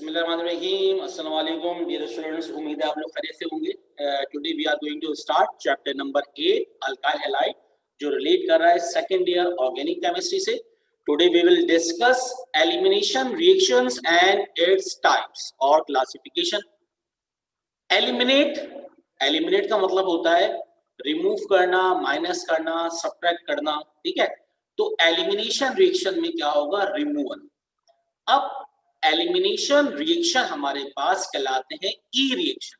बिस्मिल्लाहिर्रहमानिर्रहीम। अस्सलाम वालेकुम डियर स्टूडेंट्स, उम्मीद है आप लोग खैरियत से होंगे। Today we are going to start chapter number 8 alkyl halide, जो रिलेट कर रहा है सेकंड ईयर ऑर्गेनिक केमिस्ट्री से। Today we will discuss elimination reactions and its types और क्लासिफिकेशन। एलिमिनेट का मतलब होता है रिमूव करना, माइनस करना, सब्ट्रैक्ट करना, ठीक है। तो एलिमिनेशन रिएक्शन में क्या होगा? रिमूवल। अब एलिमिनेशन रिएक्शन हमारे पास कहलाते हैं E reaction.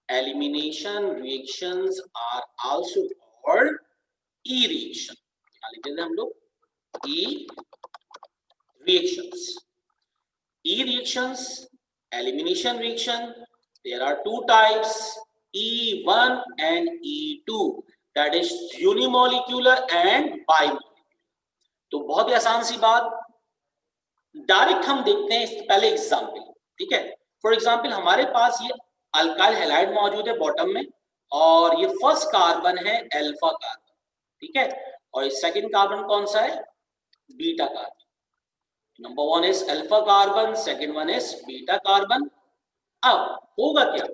Elimination reactions are also called E reaction. क्या लिख देते हैं हम लोग? E reactions. E reactions, elimination reaction, there are two types, E1 and E2, that is unimolecular and bimolecular। तो बहुत ही आसान सी बात, डायरेक्ट हम देखते हैं। इससे पहले एग्जांपल, ठीक है। फॉर एग्जांपल हमारे पास ये अल्काइल हैलाइड मौजूद है बॉटम में, और ये फर्स्ट कार्बन है अल्फा कार्बन, ठीक है। और सेकंड कार्बन कौन सा है? Beta carbon. Number one is alpha carbon, second one is beta carbon. अब होगा क्या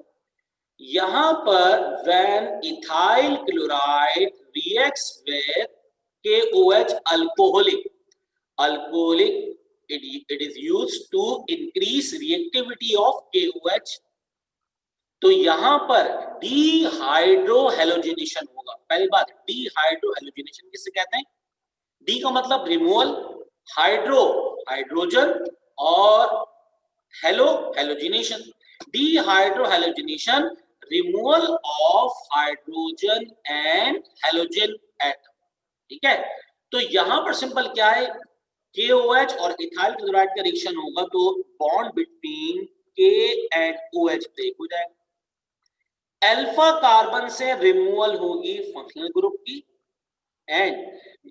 यहां पर? When ethyl chloride reacts with KOH alcoholic, it is used to increase reactivity of KOH। तो यहां पर डीहाइड्रोहेलोजिनेशन होगा। पहली बात, डीहाइड्रोहेलोजिनेशन किसे कहते हैं? डी का मतलब रिमूवल, हाइड्रो हाइड्रोजन, और hello halogenation. Dehydrohalogenation, removal of hydrogen and halogen atom, ठीक है। तो यहां पर सिंपल क्या है? KOH और इथाइल क्लोराइड का रिएक्शन होगा तो bond between K and OH break हो जाएगा। अल्फा कार्बन से रिमूवल होगी फंक्शनल ग्रुप की, एंड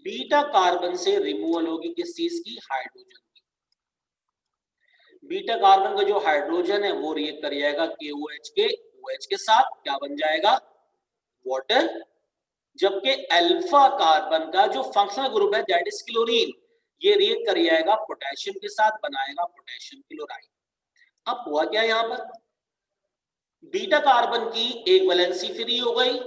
बीटा कार्बन से रिमूवल होगी किस चीज की? हाइड्रोजन की। बीटा कार्बन का जो हाइड्रोजन है वो रिएक्ट कर जाएगा KOH के OH के साथ, क्या बन जाएगा? वाटर। जबकि अल्फा कार्बन का जो फंक्शनल ग्रुप है दैट इज क्लोरीन, ये रिएक्ट कर जाएगा पोटेशियम के साथ, बनाएगा पोटेशियम क्लोराइड। अब हुआ क्या यहां पर? बीटा कार्बन की एक वैलेंसी फ्री हो गई,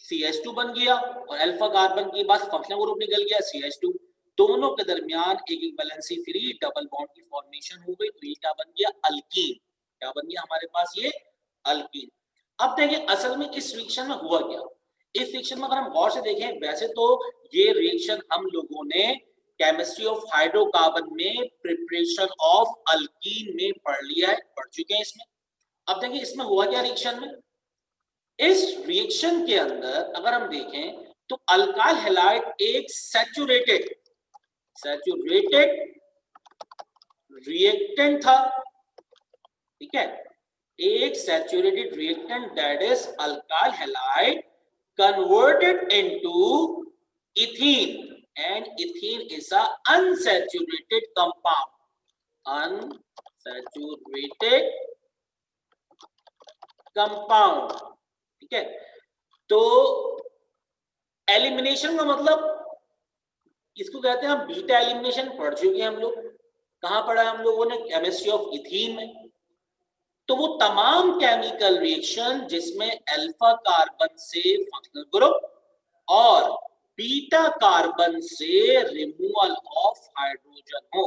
CH2 बन गया, और अल्फा कार्बन की बस फंक्शनल ग्रुप निकल गया CH2। दोनों के दरमियान एक एक वैलेंसी फ्री डबल बॉन्ड की फॉर्मेशन हो गई, तो ये क्या बन गया? अल्कीन। क्या बन गया हमारे पास? ये अल्कीन। अब देखिए असल में इस रिएक्शन में हुआ क्या। इस रिएक्शन में अगर हम गौर से देखें, वैसे तो ये रिएक्शन हम लोगों ने केमिस्ट्री ऑफ हाइड्रोकार्बन में प्रिपरेशन ऑफ अल्कीन में पढ़ लिया है, पढ़ चुके हैं इसमें। अब देखिए इसमें हुआ क्या रिएक्शन में। इस रिएक्शन के अंदर अगर हम देखें तो अल्काइल हैलाइड एक सैचुरेटेड रिएक्टेंट था, ठीक है। एक saturated reactant that is alkyl halide converted into ethene, and ethene is a unsaturated compound, ठीक है। तो एलिमिनेशन का मतलब इसको कहते हैं हम बीटा एलिमिनेशन, पढ़ चुके हैं हम लोग। कहां पढ़ा है हम लोगों ने? केमिस्ट्री ऑफ इथीन में। तो वो तमाम केमिकल रिएक्शन जिसमें अल्फा कार्बन से फंक्शनल ग्रुप और बीटा कार्बन से रिमूवल ऑफ हाइड्रोजन हो,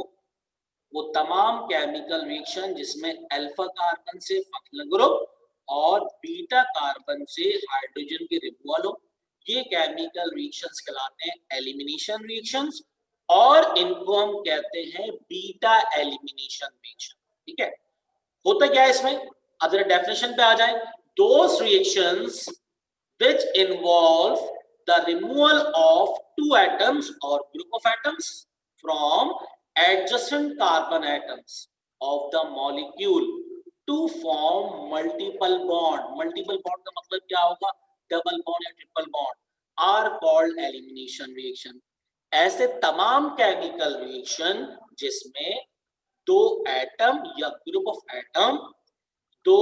वो तमाम केमिकल रिएक्शन जिसमें अल्फा कार्बन से फंक्शनल ग्रुप और बीटा कार्बन से हाइड्रोजन की रिमूवल हो, ये केमिकल रिएक्शंस कहलाते हैं एलिमिनेशन रिएक्शंस, और इनको हम कहते हैं बीटा एलिमिनेशन रिएक्शन, ठीक है। होता क्या है इसमें? अब जरा डेफिनेशन पे आ जाए। Those reactions which involve the removal of two atoms और group of atoms from adjacent carbon atoms of the molecule to form multiple bond. Multiple bond का मतलब क्या होगा? डबल बॉन्ड या triple bond, are called elimination reaction. ऐसे तमाम chemical reaction जिसमें दो एटम या ग्रुप ऑफ एटम, दो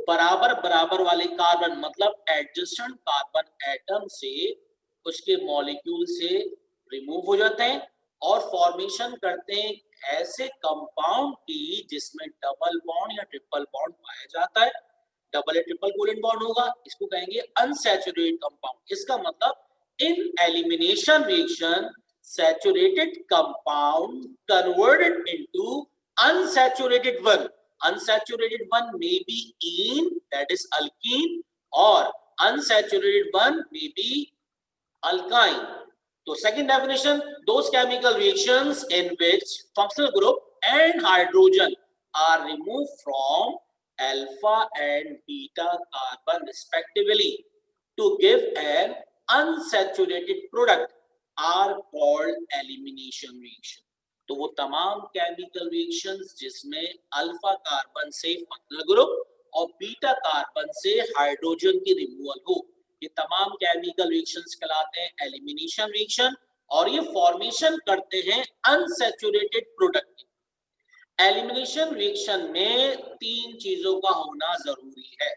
बराबर बराबर वाले कार्बन मतलब एडजेसेंट कार्बन एटम से उसके मॉलिक्यूल से रिमूव हो जाते हैं, और फॉर्मेशन करते हैं ऐसे कंपाउंड की जिसमें डबल बॉन्ड या ट्रिपल बॉन्ड पाया जाता है। डबल या ट्रिपल कोवेलेंट बॉन्ड होगा, इसको कहेंगे अनसैचुरेटेड कंपाउंड। इसका मतलब इन elimination reaction saturated compound converted into unsaturated one. Unsaturated one may be ene, that is alkene, or unsaturated one may be alkyne. So second definition, those chemical reactions in which functional group and hydrogen are removed from alpha and beta carbon respectively to give an unsaturated product are called elimination reaction. तो वो तमाम chemical reactions जिसमें alpha carbon से functional group और beta carbon से hydrogen की removal हो, ये तमाम केमिकल रिएक्शंस कहलाते हैं एलिमिनेशन रिएक्शन, और ये फॉर्मेशन करते हैं अनसैचुरेटेड प्रोडक्ट। एलिमिनेशन रिएक्शन में तीन चीजों का होना जरूरी है।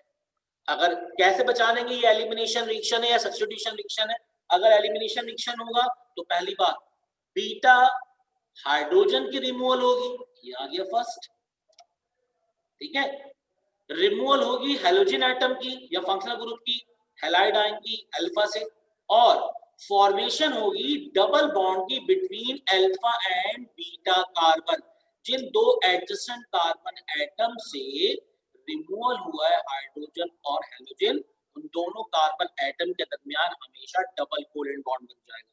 अगर कैसे पहचानेंगे ये एलिमिनेशन रिएक्शन है या सब्स्टिट्यूशन रिएक्शन है? अगर एलिमिनेशन रिएक्शन होगा तो पहली बात बीटा हाइड्रोजन की रिमूवल होगी, ये आ गया फर्स्ट, ठीक है। रिमूवल होगी हैलोजन एटम की या फंक्शनल ग्रुप की हैलाइड आयन की अल्फा से, और फॉर्मेशन होगी डबल बॉन्ड की between alpha and beta carbon. जिन दो एडजेसेंट कार्बन एटम से रिमूवल हुआ है हाइड्रोजन और हैलोजन, उन दोनों कार्बन एटम के दरमियान हमेशा डबल कोवेलेंट बॉन्ड बन जाएगा।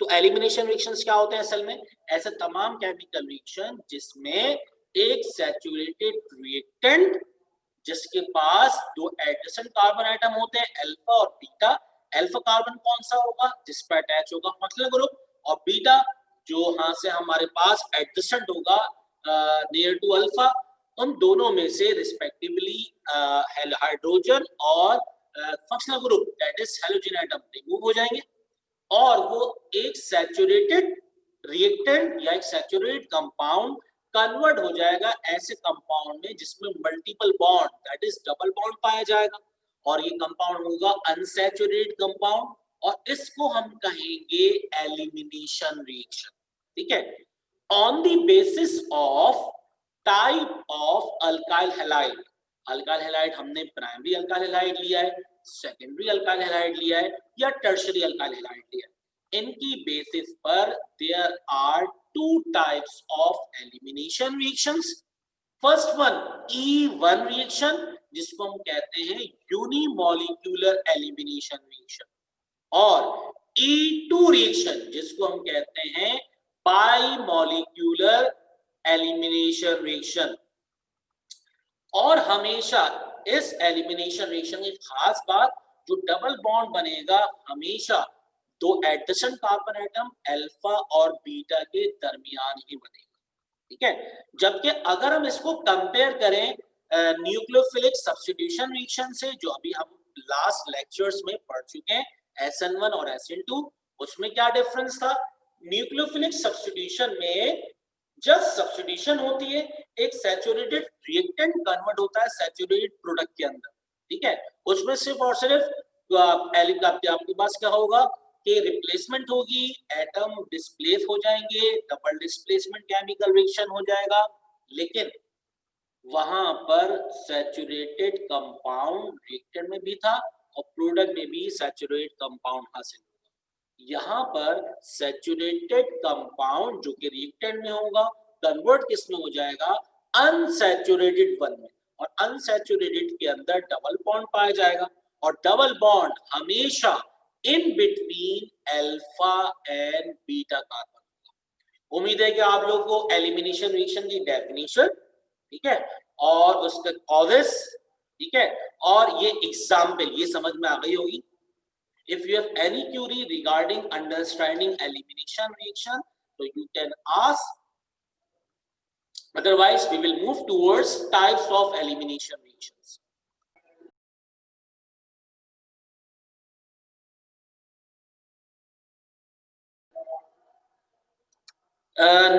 तो एलिमिनेशन रिएक्शंस क्या होते हैं असल में? ऐसे तमाम केमिकल रिएक्शन जिसमें एक सैचुरेटेड रिएक्टेंट जिसके पास दो एडजेसेंट कार्बन एटम होते हैं अल्फा और बीटा। अल्फा कार्बन कौन सा होगा? जिस पर अटैच होगा फंक्शनल ग्रुप, और बीटा जो यहां से हमारे पास एडजेसेंट होगा नियर टू अल्फा, उन दोनों में से रिस्पेक्टिवली हाइड्रोजन और functional group that is halogen atom remove हो जाएंगे, और वो एक सैचुरेटेड रिएक्टेंट या एक सैचुरेटेड कंपाउंड कन्वर्ट हो जाएगा ऐसे कंपाउंड में जिसमें multiple bond that is double bond पाया जाएगा, और ये कंपाउंड होगा अनसैचुरेटेड कंपाउंड, और इसको हम कहेंगे एलिमिनेशन रिएक्शन, ठीक है। On the basis of type of alkyl halide, alkyl halide हमने प्राइमरी अल्काइल हैलाइड लिया है, सेकेंडरी अल्काइल हैलाइड लिया है या टर्शियरी अल्काइल हैलाइड लिया है, इनकी बेसिस पर there are two types of elimination reactions. First one E1 reaction जिसको हम कहते हैं यूनिमॉलिक्यूलर एलिमिनेशन रिएक्शन, और E2 रिएक्शन जिसको हम कहते हैं बाइमॉलिक्यूलर एलिमिनेशन रिएक्शन। और हमेशा इस एलिमिनेशन रिएक्शन की खास बात, जो डबल बॉन्ड बनेगा हमेशा दो एडजेसेंट कार्बन एटम अल्फा और बीटा के दरमियान ही बनेगा, ठीक है। जबकि अगर हम इसको कंपेयर करें न्यूक्लियोफिलिक सब्स्टिट्यूशन रिएक्शन से, जो अभी हम लास्ट लेक्चर्स में पढ़ चुके हैं SN1 और SN2, उसमें क्या डिफरेंस था? न्यूक्लियोफिलिक सब्स्टिट्यूशन में जब सब्स्टिट्यूशन होती है एक सैचुरेटेड रिएक्टेंट कन्वर्ट होता है सैचुरेटेड प्रोडक्ट के अंदर, ठीक है। उसमें सिर्फ और सिर्फ आपके पास क्या होगा कि रिप्लेसमेंट होगी, एटम डिस्प्लेस हो जाएंगे, डबल डिस्प्लेसमेंट केमिकल रिएक्शन हो जाएगा, लेकिन वहां पर सैचुरेटेड कंपाउंड रिएक्टेंट में भी था और प्रोडक्ट में भी सैचुरेटेड कंपाउंड हासिल होगा। यहाँ पर सैचुरेटेड कंपाउंड जो कि रिएक्टेंट में होगा कन्वर्ट किस में हो जाएगा? अनसैचुरेटेड वन में, और अनसैचुरेटेड के अंदर डबल बॉन्ड पाया जाएगा, और डबल बॉन्ड हमेशा in between alpha and beta carbon. उम्मीद है कि आप लोगों को एलिमिनेशन रिएक्शन की डेफिनेशन, ठीक है, और उसके कॉजेस, ठीक है, और ये एग्जाम्पल ये समझ में आ गई होगी। If you have any query regarding understanding elimination reaction, so you can ask. Otherwise, we will move towards types of elimination reactions.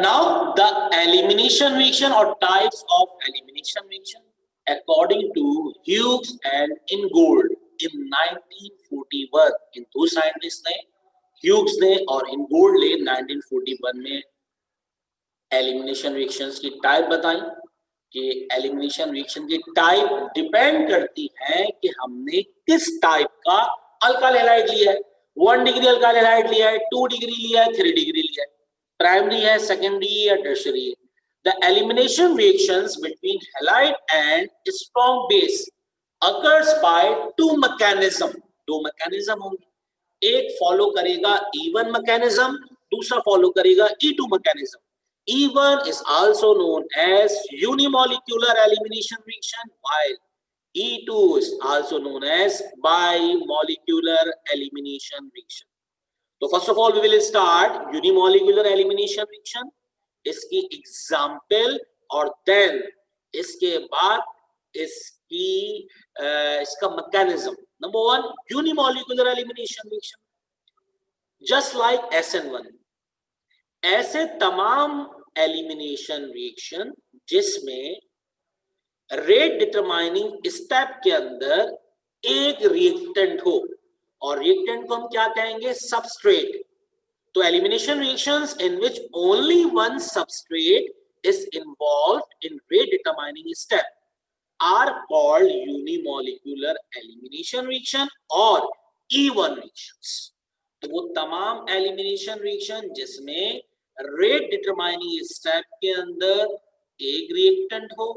Now the elimination reaction or types of elimination reaction according to Hughes and Ingold in 1941, इन दो scientist ने Hughes ने और इनगोल्ड ने 1941 में elimination reactions की type बताई कि elimination reaction की टाइप डिपेंड करती है कि हमने किस टाइप का अल्काइल हैलाइड लिया है। 1 डिग्री अल्काइल हैलाइड लिया है, 2 डिग्री लिया है, 3 डिग्री लिया है, प्राइमरी है, सेकेंडरी या टर्शियरी है। The elimination reactions between halide and strong base occurs by two mechanism। दो मैकेनिज्म होंगे, एक फॉलो करेगा E1 मैकेनिज्म, दूसरा फॉलो करेगा E2 mechanism. E1 is also known as unimolecular elimination reaction, while E2 is also known as bimolecular elimination reaction. So first of all we will start unimolecular elimination reaction, इसकी example, और then इसके बाद इसका mechanism. Number 1 unimolecular elimination reaction, just like SN1। ऐसे तमाम elimination reaction जिसमें rate determining step के अंदर एक रिएक्टेंट हो, और रिएक्टेंट को हम क्या कहेंगे? सबस्ट्रेट। तो elimination reactions in which only one substrate is involved in rate determining step are called unimolecular elimination reaction और E1 reactions। तो वो तमाम elimination reaction जिसमें rate determining step के अंदर एक reactant हो,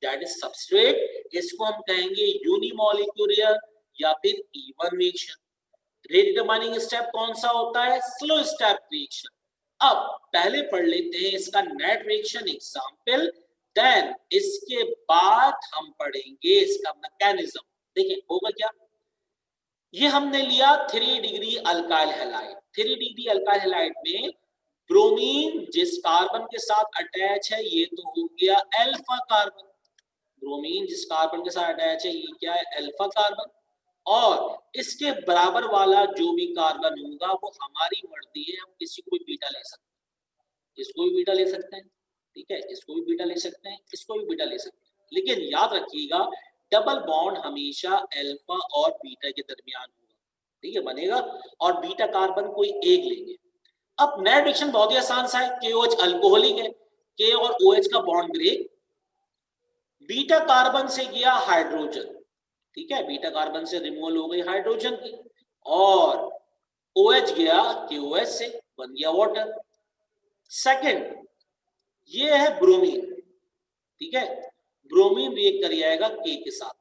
that is substrate, इसको हम कहेंगे unimolecular या फिर E1 reaction। Rate determining step कौन सा होता है? Slow step reaction. अब पहले पढ़ लेते हैं इसका नेट रिएक्शन एग्जांपल, देन इसके बाद हम पढ़ेंगे इसका मैकेनिज्म। देखिए होगा क्या, ये हमने लिया 3 degree alkyl halide. 3 degree alkyl halide में ब्रोमीन जिस कार्बन के साथ अटैच है ये तो हो गया अल्फा कार्बन। ब्रोमीन जिस कार्बन के साथ अटैच है ये क्या है? Alpha carbon. और इसके बराबर वाला जो भी कार्बन होगा वो हमारी मर्जी है, हम किसी को भी बीटा ले सकते हैं, इसको भी बीटा ले सकते हैं, ठीक है, इसको भी बीटा ले सकते हैं, इसको भी बीटा ले सकते हैं। लेकिन याद रखिएगा डबल बॉन्ड हमेशा अल्फा और बीटा के दरमियान होगा, ठीक है, बनेगा, और बीटा कार्बन कोई एक लेंगे। अब नेट रिएक्शन बहुत ही आसान सा है, KOH अल्कोहलिक है, K और OH का बॉन्ड ब्रेक, बीटा कार्बन से गया हाइड्रोजन, ठीक है, बीटा कार्बन से रिमूवल हो गई हाइड्रोजन की, और OH गया KOH से, बन गया वाटर। सेकंड ये है ब्रोमीन, ठीक है, ब्रोमीन रिएक्ट कर जाएगा K के साथ।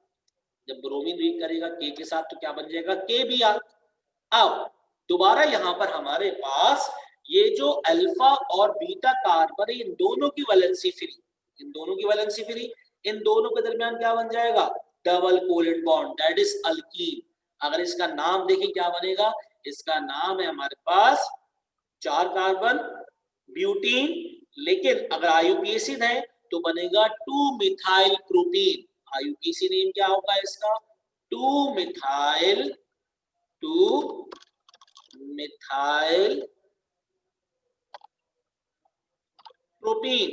जब ब्रोमीन रिएक्ट करेगा K के साथ तो क्या बन जाएगा? KBr। अब दोबारा यहां पर हमारे पास ये जो अल्फा और बीटा कार्बन है, इन दोनों की वैलेंसी फ्री, इन दोनों की वैलेंसी फ्री, इन दोनों के दरमियान क्या बन जाएगा? Double covalent bond, that is alkyne. अगर इसका नाम देखें क्या बनेगा? इसका नाम है हमारे पास 4 कार्बन ब्यूटीन, लेकिन अगर आईयूपीएसी है तो बनेगा 2 मिथाइल प्रोपीन। आईयूपीएसी नेम क्या होगा इसका? 2 मिथाइल प्रोपीन,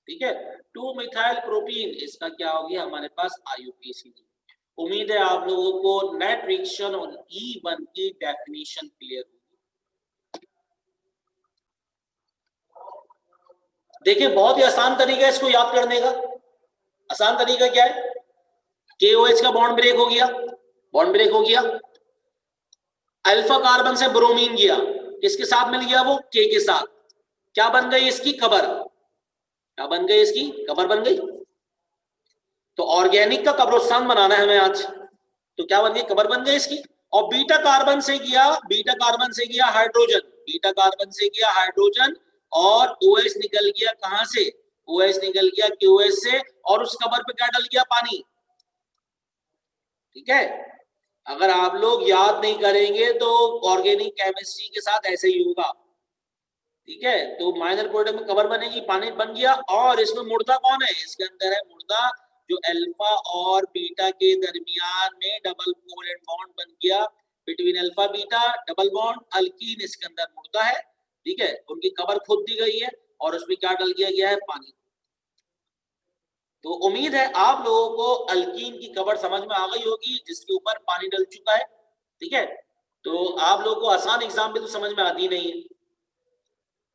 ठीक है, 2 मिथाइल प्रोपीन, इसका क्या हो गया हमारे पास? आईयूपीएसी। उम्मीद है आप लोगों को नेट रिएक्शन और E1 की डेफिनेशन क्लियर होगी। देखिए बहुत ही आसान तरीका है इसको याद करने का। आसान तरीका क्या है? KOH का बॉन्ड ब्रेक हो गया, बॉन्ड ब्रेक हो गया, अल्फा कार्बन से ब्रोमीन गया, किसके साथ मिल गया? वो K के साथ। क्या बन गई इसकी? कबर। क्या बन गई इसकी? कबर बन गई। तो ऑर्गेनिक का कब्रिस्तान बनाना है हमें आज, तो क्या बन गई? कबर बन गई इसकी। और बीटा कार्बन से गया, बीटा कार्बन से गया हाइड्रोजन, बीटा कार्बन से गया हाइड्रोजन, और OH निकल गया कहां से? OH निकल गया KOH से, और उस कबर पे क्या डल गया? पानी, ठीक है। अगर आप लोग याद नहीं करेंगे तो ऑर्गेनिक केमिस्ट्री के साथ ऐसे ही होगा, ठीक है। तो माइनर प्रोडक्ट में कबर बनेगी, पानी बन गया, और इसमें मुर्दा कौन है? इसके अंदर है मुर्दा, जो अल्फा और बीटा के दरमियान में डबल कोवेलेंट बॉन्ड बन गया, between alpha beta double bond alkyne, इसके अंदर मुर्दा है, ठीक है, उनकी कबर खोद दी गई है, और उसमें क्या डल गया है? पानी। तो उम्मीद है आप लोगों को अल्कीन की कबर समझ में आ गई होगी, जिसके ऊपर पानी डल चुका है, ठीक है। तो आप लोगों को आसान एग्जाम्पल तो समझ में आती नहीं है।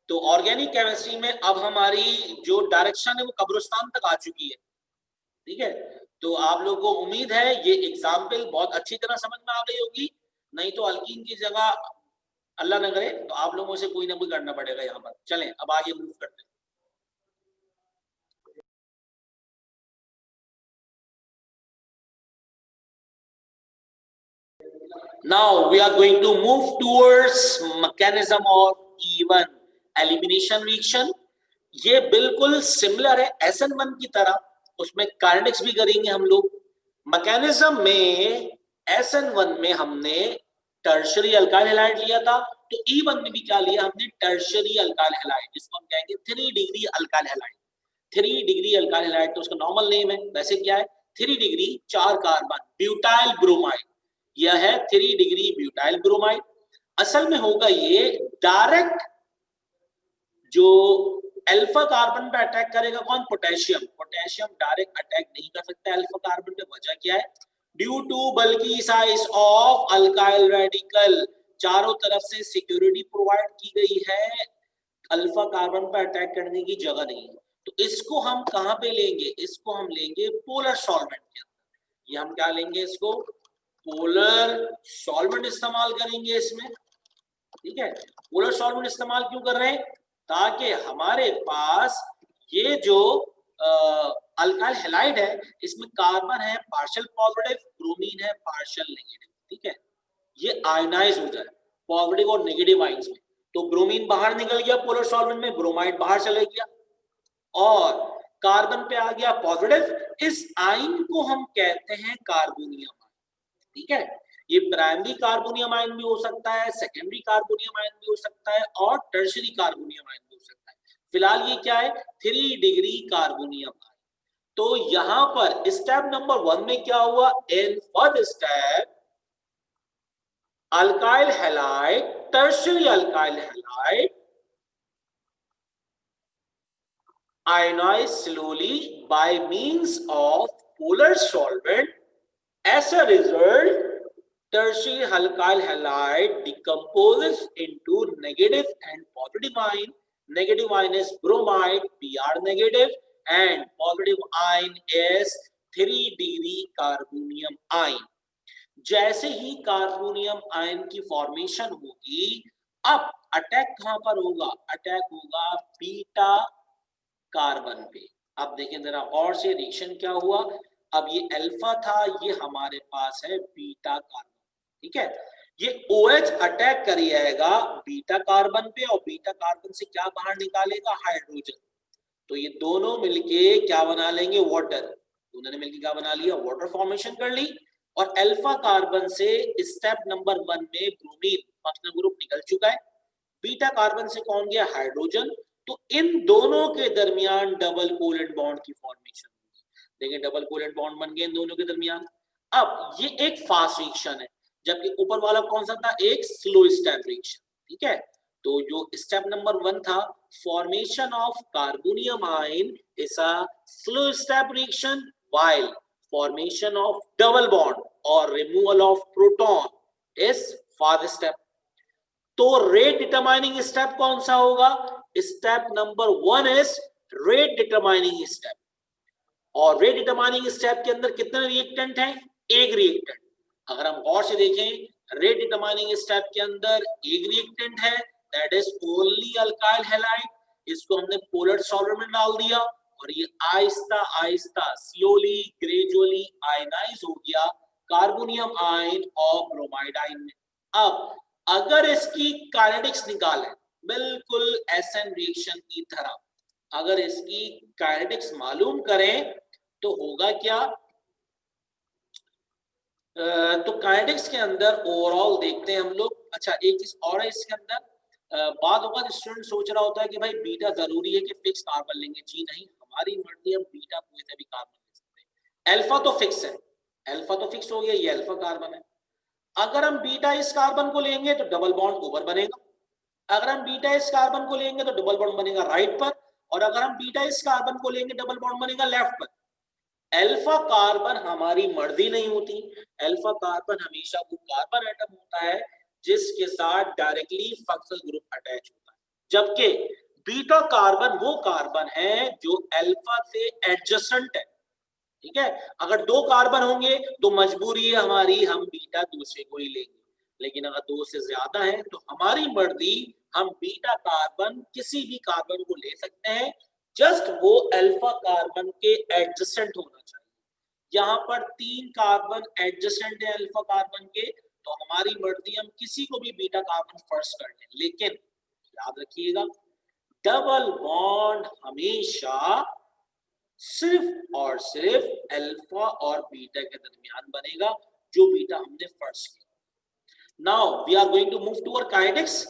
तो ऑर्गेनिक केमिस्ट्री में अब हमारी जो डायरेक्शन है वो कब्रिस्तान तक आ चुकी है, ठीक है। तो आप लोगों को उम्मीद है ये एग्जाम्पल बहुत अच्छी तरह समझ में आ गई होगी, नहीं तो अल्कीन की जगह अल्लाह न करे तो आप लोगों से कोई ना कोई करना पड़ेगा यहाँ पर। चलें अब आगे मूव करते हैं। Now we are going to move towards mechanism of even elimination reaction. ये बिल्कुल सिमिलर है SN1 की तरह, उसमें काइनेटिक्स भी करेंगे हम लोग। मैकेनिज्म में SN1 में हमने टर्शियरी अल्काइल हैलाइड लिया था, तो E1 में भी क्या लिया हमने? टर्शियरी अल्काइल हैलाइड, जिसको हम कहेंगे 3 degree alkyl halide. 3 degree alkyl halide तो उसका नॉर्मल नेम है, वैसे क्या है? 3 डिग्री 4 कार्बन ब्यूटाइल ब्रोमाइड। यह है 3 डिग्री ब्यूटाइल ब्रोमाइड। असल में होगा ये डायरेक्ट जो अल्फा कार्बन पे अटैक करेगा कौन? पोटेशियम। पोटेशियम डायरेक्ट अटैक नहीं कर सकता अल्फा कार्बन पे। वजह क्या है? Due to bulky size of alkyl radical, चारों तरफ से सिक्योरिटी प्रोवाइड की गई है, अल्फा कार्बन पे अटैक करने की जगह नहीं है। तो इसको हम कहां पे लेंगे? इसको हम लेंगे पोलर सॉल्वेंट के अंदर। ये हम क्या लेंगे? इसको पोलर सॉल्वेंट इस्तेमाल करेंगे इसमें, ठीक है। पोलर सॉल्वेंट इस्तेमाल क्यों कर रहे हैं? ताकि हमारे पास ये जो अल्काइल हैलाइड है इसमें कार्बन है पार्शियल पॉजिटिव, ब्रोमीन है पार्शियल नेगेटिव, ठीक है। ये आयनाइज हो जाए पॉजिटिव और नेगेटिव आयंस में, तो ब्रोमीन बाहर निकल गया पोलर सॉल्वेंट में, ब्रोमाइड बाहर चले गया और कार्बन पे आ गया पॉजिटिव। इस आयन को हम कहते हैं कार्बोनियम, ठीक है। ये प्राइमरी कार्बोनियम आयन भी हो सकता है, सेकेंडरी कार्बोनियम आयन भी हो सकता है और टर्शियरी कार्बोनियम आयन भी हो सकता है। फिलहाल ये क्या है? 3 डिग्री कार्बोनियम आयन। तो यहां पर स्टेप नंबर 1 में क्या हुआ? In first step alkyl halide, tertiary alkyl halide ionized slowly by means of polar solvent. As a result, tertiary alkyl halide decomposes into negative and positive ion. Negative ion is bromide, Br negative, and positive ion is 3 degree carbonium ion. जैसे ही carbonium ion की formation होगी, अब attack कहां पर होगा? Attack होगा beta carbon पे। अब देखें जरा और से रिएक्शन क्या हुआ। अब ये अल्फा था, ये हमारे पास है बीटा कार्बन, ठीक है। ये OH अटैक करिएगा बीटा कार्बन पे और बीटा कार्बन से क्या बाहर निकालेगा? हाइड्रोजन। तो ये दोनों मिलके क्या बना लेंगे? वाटर। दोनों ने मिलके क्या बना लिया? वाटर फॉर्मेशन कर ली। और अल्फा कार्बन से स्टेप नंबर 1 में ब्रोमीन फंक्शनल ग्रुप निकल चुका है, बीटा कार्बन से कौन गया? हाइड्रोजन। तो इन दोनों के दरमियान डबल कोवेलेंट बॉन्ड की फॉर्मेशन होगी। देखिए डबल कोवेलेंट बॉन्ड बन गए इन दोनों के दरमियान। अब ये एक फास्ट रिएक्शन है, जबकि ऊपर वाला कौन सा था? एक स्लो स्टेप रिएक्शन, ठीक है। तो जो स्टेप नंबर 1 था, formation of carbonium ion is a slow step reaction, while formation of double bond और removal of proton is fast step. तो रेट डिटरमाइनिंग स्टेप कौन सा होगा? Step number 1 is rate determining step. और rate determining step के अंदर कितने reactant हैं? एक रिएक्टेंट। अगर हम गौर से देखें रेट डिटरमाइनिंग स्टेप के अंदर एक रिएक्टेंट है, that is only alkyl halide. इसको हमने पोलर सॉल्वेंट में डाल दिया और ये Aahista Aahista slowly gradually ionise हो गया कार्बोनियम आयन और ब्रोमाइड आयन में। अब अगर इसकी काइनेटिक्स निकालें बिल्कुल एसएन रिएक्शन की तरह, अगर इसकी काइनेटिक्स मालूम करें तो होगा क्या? तो काइनेटिक्स के अंदर ओवरऑल देखते हैं हम लोग। अच्छा एक चीज और है इसके अंदर, बाद होगा स्टूडेंट सोच रहा होता है कि भाई बीटा जरूरी है कि फिक्स कार्बन लेंगे। जी नहीं, हमारी मर्जी, हम बीटा कोई सा भी कार्बन ले सकते हैं। अल्फा तो फिक्स है, अल्फा तो फिक्स हो गया, ये अल्फा कार्बन है। अगर हम बीटा इस कार्बन को लेंगे तो डबल बॉन्ड ऊपर बनेगा, अगर हम बीटा इस कार्बन को लेंगे तो डबल बॉन्ड बनेगा राइट पर, और अगर हम बीटा इस कार्बन को लेंगे डबल बॉन्ड बनेगा लेफ्ट पर। अल्फा कार्बन हमारी मर्जी नहीं होती, अल्फा कार्बन हमेशा वो कार्बन एटम होता है जिसके साथ डायरेक्टली फंक्शनल ग्रुप अटैच होता है, जबकि बीटा कार्बन वो कार्बन है जो अल्फा से एडजेसेंट है। ठीक है, अगर दो कार्बन होंगे तो मजबूरी है हमारी, हम बीटा दूसरे को ही लेंगे, लेकिन अगर दो से ज्यादा है तो हमारी मर्जी, हम बीटा कार्बन किसी भी कार्बन को ले सकते हैं, जस्ट वो अल्फा कार्बन के एडजेसेंट होना चाहिए। यहाँ पर 3 कार्बन एडजेसेंट है अल्फा कार्बन के, तो हमारी मर्जी हम किसी को भी बीटा कार्बन फर्स्ट कर लें, लेकिन याद रखिएगा डबल बॉन्ड हमेशा सिर्फ और सिर्फ अल्फा और बीटा के दरमियान बनेगा, जो बीटा हमने फर्स्ट किया। Now we are going to move toward kinetics.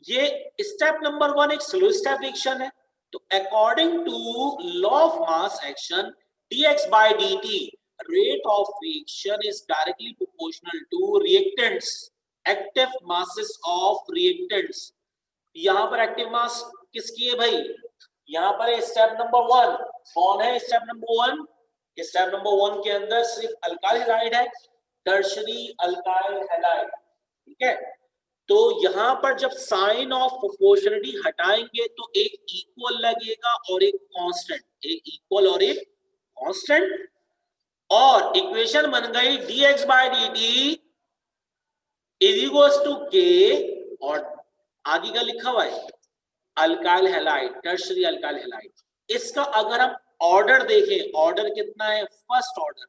ये स्टेप नंबर 1 एक स्लो स्टेप रिएक्शन है, तो according to law of mass action dx by dt, rate of reaction is directly proportional to reactants, active masses of reactants। यहां पर active mass किसकी है भाई? यहां पर स्टेप नंबर 1 कौन है? स्टेप नंबर 1, स्टेप नंबर 1 के अंदर सिर्फ अल्काइल हैलाइड है, टर्शरी अल्काइल हैलाइड। ठीक है, तो यहां पर जब साइन ऑफ प्रोपोर्शनलिटी हटाएंगे तो एक इक्वल लगेगा और एक कांस्टेंट, एक इक्वल और एक कांस्टेंट, और इक्वेशन बन गई dx by dt is equals to k, और आगे का लिखा हुआ है alkyl halide, tertiary alkyl halide. इसका अगर हम ऑर्डर देखें, ऑर्डर कितना है? First order.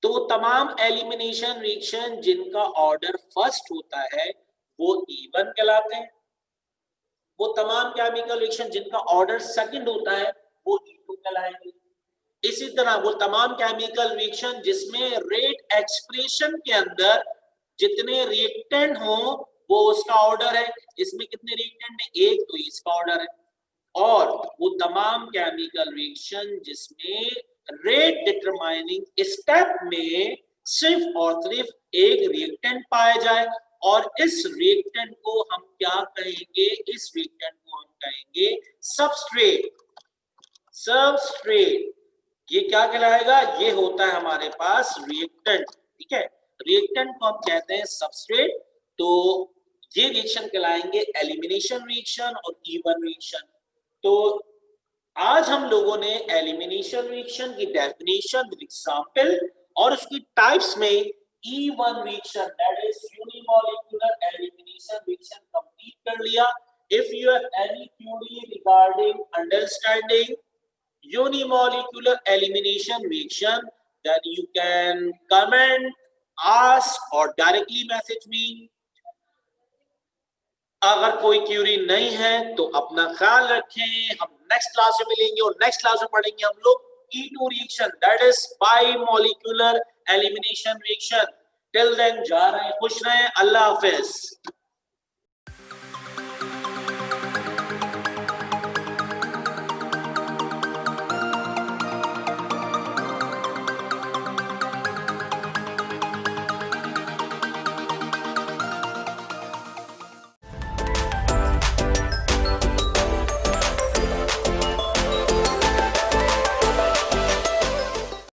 तो तमाम एलिमिनेशन रिएक्शन जिनका ऑर्डर फर्स्ट होता है वो E1 कहलाते हैं, वो तमाम केमिकल रिएक्शन जिनका ऑर्डर सेकंड होता है वो E2 कहलाएंगे। इसी तरह वो तमाम केमिकल रिएक्शन जिसमें रेट एक्सप्रेशन के अंदर जितने रिएक्टेंट हो वो उसका ऑर्डर है, इसमें कितने रिएक्टेंट है? एक, तो इसका ऑर्डर है। और वो तमाम केमिकल रिएक्शन जिसमें रेट डिटरमाइनिंग स्टेप में सिर्फ और सिर्फ एक रिएक्टेंट पाया जाए, और इस रिएक्टेंट को हम क्या कहेंगे? इस रिएक्टेंट को हम कहेंगे सबस्ट्रेट। सबस्ट्रेट ये क्या कहलाएगा? ये होता है हमारे पास रिएक्टेंट। ठीक है, रिएक्टेंट को हम कहते हैं सबस्ट्रेट। तो ये रिएक्शन कहलाएंगे एलिमिनेशन रिएक्शन और E1 रिएक्शन। तो आज हम लोगों ने एलिमिनेशन रिएक्शन की डेफिनेशन, एग्जांपल और उसकी टाइप्स में E1 reaction that is unimolecular elimination reaction complete कर लिया। If you have any query regarding understanding unimolecular elimination reaction, then you can comment, ask or directly message me। अगर कोई Curie नहीं है तो अपना ख्याल रखें, हम नेक्स्ट क्लास में मिलेंगे और नेक्स्ट क्लास में पढ़ेंगे हम लोग E2 reaction that is bimolecular elimination reaction. Till then जा रहे हैं, खुश रहें, अल्लाह हाफिज।